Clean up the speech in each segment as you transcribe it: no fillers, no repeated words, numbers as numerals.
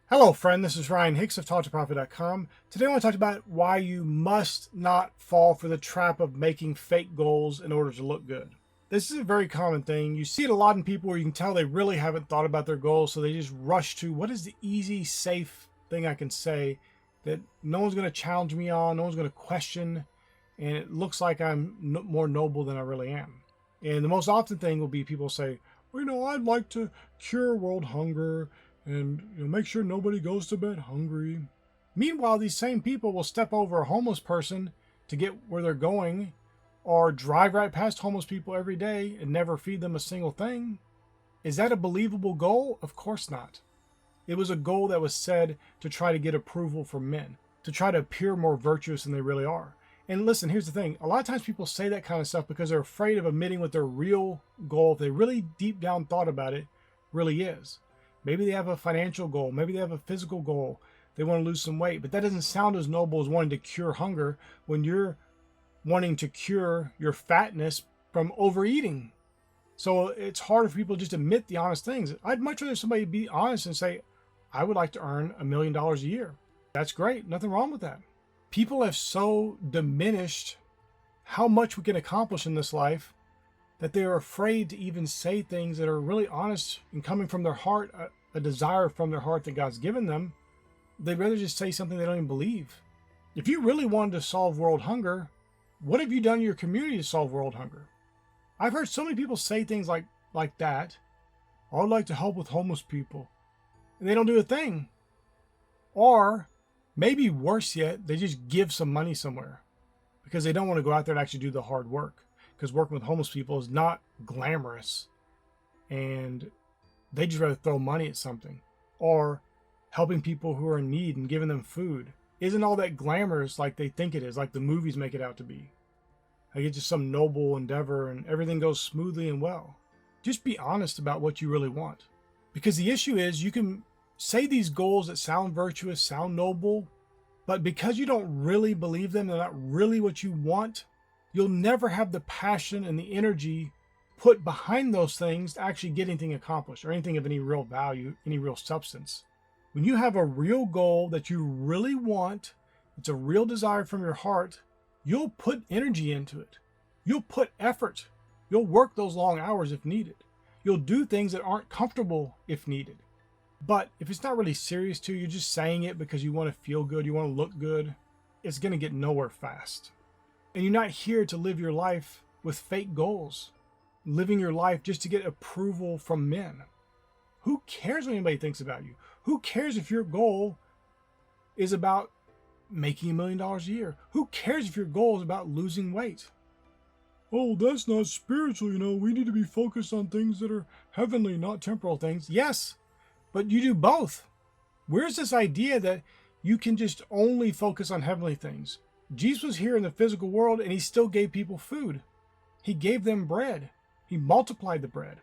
Hello, friend. This is Ryan Hicks of TalkToProfit.com. Today I want to talk about why you must not fall for the trap of making fake goals in order to look good. This is a very common thing. You see it a lot in people where you can tell they really haven't thought about their goals, so they just rush to what is the easy, safe thing I can say that no one's going to challenge me on, no one's going to question, and it looks like I'm more noble than I really am. And the most often thing will be people say, well, I'd like to cure world hunger and make sure nobody goes to bed hungry. Meanwhile, these same people will step over a homeless person to get where they're going, or drive right past homeless people every day and never feed them a single thing. Is that a believable goal? Of course not. It was a goal that was said to try to get approval from men, to try to appear more virtuous than they really are. And listen, here's the thing. A lot of times people say that kind of stuff because they're afraid of admitting what their real goal, if they really deep down thought about it, really is. Maybe they have a financial goal. Maybe they have a physical goal. They want to lose some weight. But that doesn't sound as noble as wanting to cure hunger when you're wanting to cure your fatness from overeating. So it's harder for people to just admit the honest things. I'd much rather somebody be honest and say, I would like to earn $1 million a year. That's great. Nothing wrong with that. People have so diminished how much we can accomplish in this life that they are afraid to even say things that are really honest and coming from their heart, a desire from their heart that God's given them. They'd rather just say something they don't even believe. If you really wanted to solve world hunger, what have you done in your community to solve world hunger? I've heard so many people say things like that. I'd like to help with homeless people. And they don't do a thing. Or maybe worse yet, they just give some money somewhere because they don't want to go out there and actually do the hard work. Because working with homeless people is not glamorous, and they just rather throw money at something. Or helping people who are in need and giving them food isn't all that glamorous like they think it is, like the movies make it out to be. Like it's just some noble endeavor and everything goes smoothly and well. Just be honest about what you really want. Because the issue is you can say these goals that sound virtuous, sound noble, but because you don't really believe them, they're not really what you want, you'll never have the passion and the energy put behind those things to actually get anything accomplished or anything of any real value, any real substance. When you have a real goal that you really want, it's a real desire from your heart, you'll put energy into it. You'll put effort. You'll work those long hours if needed. You'll do things that aren't comfortable if needed. But if it's not really serious to you, you're just saying it because you want to feel good, you want to look good, it's going to get nowhere fast. And you're not here to live your life with fake goals, living your life just to get approval from men. Who cares what anybody thinks about you? Who cares if your goal is about making $1 million a year? Who cares if your goal is about losing weight? Oh, that's not spiritual, we need to be focused on things that are heavenly, not temporal things. Yes, but you do both. Where's this idea that you can just only focus on heavenly things? Jesus was here in the physical world and he still gave people food. He gave them bread. He multiplied the bread.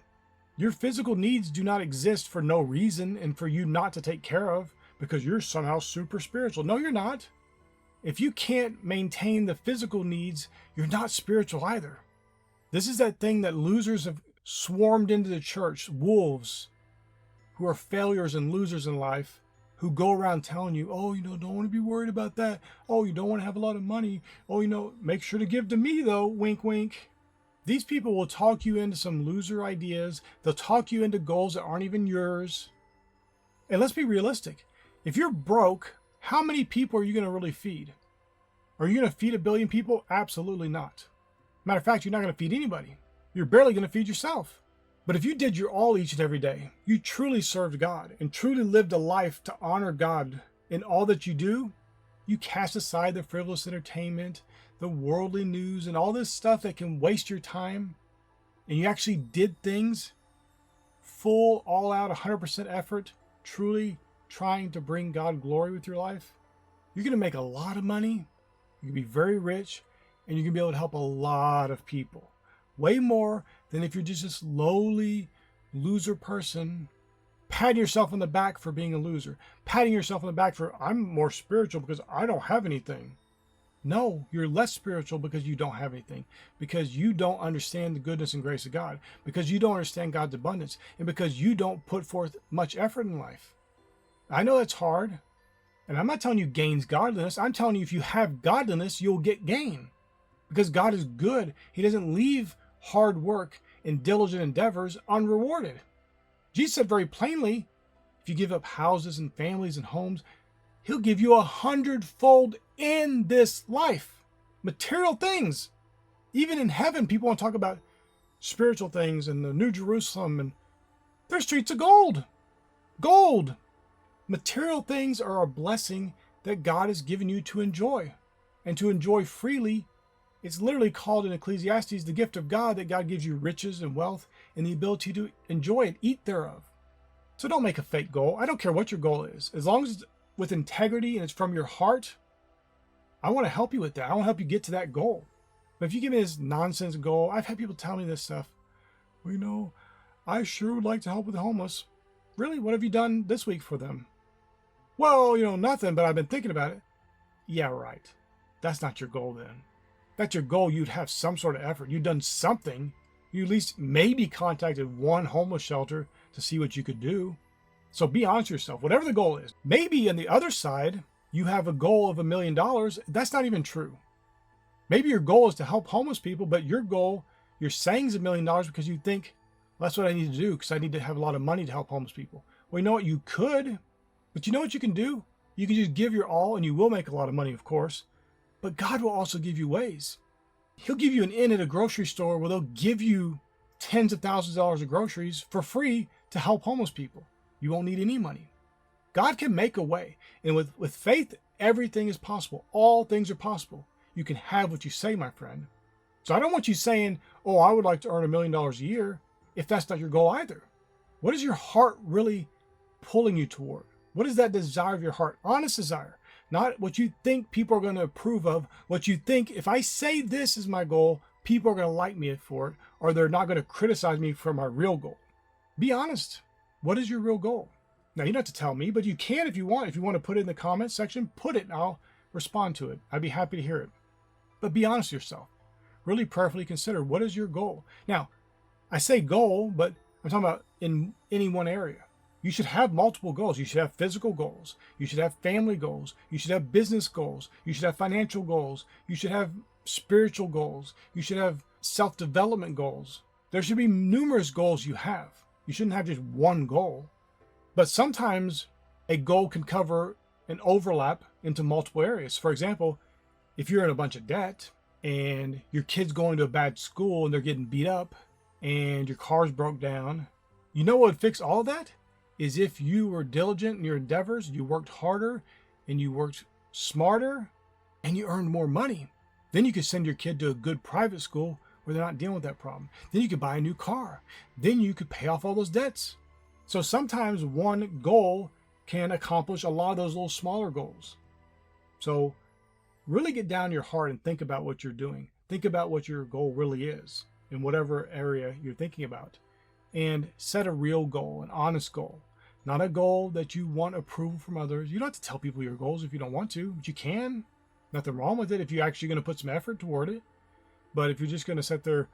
Your physical needs do not exist for no reason and for you not to take care of because you're somehow super spiritual. No, you're not. If you can't maintain the physical needs, you're not spiritual either. This is that thing that losers have swarmed into the church, wolves who are failures and losers in life, who go around telling you, don't want to be worried about that. Oh, you don't want to have a lot of money. Oh, make sure to give to me though, wink, wink. These people will talk you into some loser ideas. They'll talk you into goals that aren't even yours. And let's be realistic. If you're broke, how many people are you going to really feed? Are you going to feed 1 billion people? Absolutely not. Matter of fact, you're not going to feed anybody. You're barely going to feed yourself. But if you did your all each and every day, you truly served God and truly lived a life to honor God in all that you do, you cast aside the frivolous entertainment, the worldly news, and all this stuff that can waste your time, and you actually did things full, all out, 100% effort, truly trying to bring God glory with your life, you're going to make a lot of money, you can be very rich, and you're going to be able to help a lot of people. Way more than if you're just this lowly loser person, patting yourself on the back for being a loser, patting yourself on the back for, I'm more spiritual because I don't have anything. No, you're less spiritual because you don't have anything, because you don't understand the goodness and grace of God, because you don't understand God's abundance, and because you don't put forth much effort in life. I know that's hard. And I'm not telling you gain's godliness. I'm telling you if you have godliness, you'll get gain. Because God is good. He doesn't leave hard work and diligent endeavors unrewarded. Jesus said very plainly, if you give up houses and families and homes, he'll give you 100-fold in this life. Material things. Even in heaven, people want to talk about spiritual things and the New Jerusalem, and there's streets of gold. Gold. Material things are a blessing that God has given you to enjoy. And to enjoy freely, it's literally called in Ecclesiastes the gift of God, that God gives you riches and wealth and the ability to enjoy it, eat thereof. So don't make a fake goal. I don't care what your goal is. As long as it's with integrity and it's from your heart, I want to help you with that. I want to help you get to that goal. But if you give me this nonsense goal, I've had people tell me this stuff. Well, I sure would like to help with the homeless. Really? What have you done this week for them? Well, nothing, but I've been thinking about it. Yeah, right. That's not your goal then. If that's your goal, you'd have some sort of effort. You've done something. You at least maybe contacted one homeless shelter to see what you could do. So be honest with yourself, whatever the goal is. Maybe on the other side, you have a goal of $1 million. That's not even true. Maybe your goal is to help homeless people, but your goal, you're saying is $1 million because you think, well, that's what I need to do because I need to have a lot of money to help homeless people. Well, you know what? You could. But you know what you can do? You can just give your all, and you will make a lot of money, of course. But God will also give you ways. He'll give you an in at a grocery store where they'll give you tens of thousands of dollars of groceries for free to help homeless people. You won't need any money. God can make a way. And with faith, everything is possible. All things are possible. You can have what you say, my friend. So I don't want you saying, oh, I would like to earn $1 million a year, if that's not your goal either. What is your heart really pulling you toward? What is that desire of your heart? Honest desire. Not what you think people are going to approve of. What you think, if I say this is my goal, people are going to like me for it, or they're not going to criticize me for my real goal. Be honest. What is your real goal? Now, you don't have to tell me, but you can if you want. If you want to put it in the comments section, put it and I'll respond to it. I'd be happy to hear it. But be honest with yourself. Really prayerfully consider, what is your goal? Now, I say goal, but I'm talking about in any one area. You should have multiple goals. You should have physical goals. You should have family goals. You should have business goals. You should have financial goals. You should have spiritual goals. You should have self-development goals. There should be numerous goals you have. You shouldn't have just one goal. But sometimes a goal can cover an overlap into multiple areas. For example, if you're in a bunch of debt and your kid's going to a bad school and they're getting beat up and your car's broke down, you know what would fix all of that? Is if you were diligent in your endeavors, you worked harder and you worked smarter and you earned more money. Then you could send your kid to a good private school where they're not dealing with that problem. Then you could buy a new car. Then you could pay off all those debts. So sometimes one goal can accomplish a lot of those little smaller goals. So really get down your heart and think about what you're doing. Think about what your goal really is in whatever area you're thinking about. And set a real goal, an honest goal. Not a goal that you want approval from others. You don't have to tell people your goals if you don't want to, but you can. Nothing wrong with it if you're actually going to put some effort toward it. But if you're just going to sit there,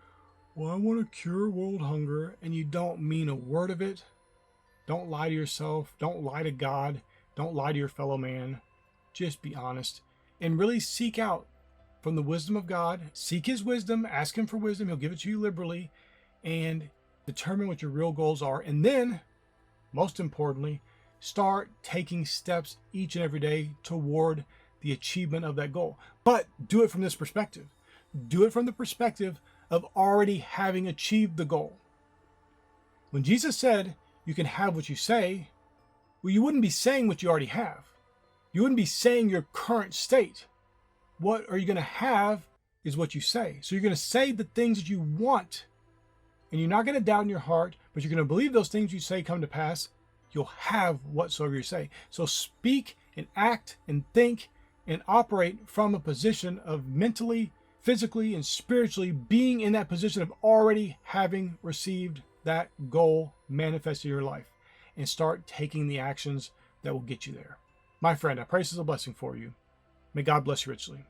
well, I want to cure world hunger, and you don't mean a word of it, don't lie to yourself. Don't lie to God. Don't lie to your fellow man. Just be honest and really seek out from the wisdom of God. Seek his wisdom. Ask him for wisdom. He'll give it to you liberally. And determine what your real goals are. And then, most importantly, start taking steps each and every day toward the achievement of that goal. But do it from this perspective. Do it from the perspective of already having achieved the goal. When Jesus said, you can have what you say, well, you wouldn't be saying what you already have. You wouldn't be saying your current state. What are you going to have is what you say. So you're going to say the things that you want. And you're not going to doubt in your heart, but you're going to believe those things you say come to pass. You'll have whatsoever you say. So speak and act and think and operate from a position of mentally, physically, and spiritually being in that position of already having received that goal manifested in your life. And start taking the actions that will get you there. My friend, I pray this is a blessing for you. May God bless you richly.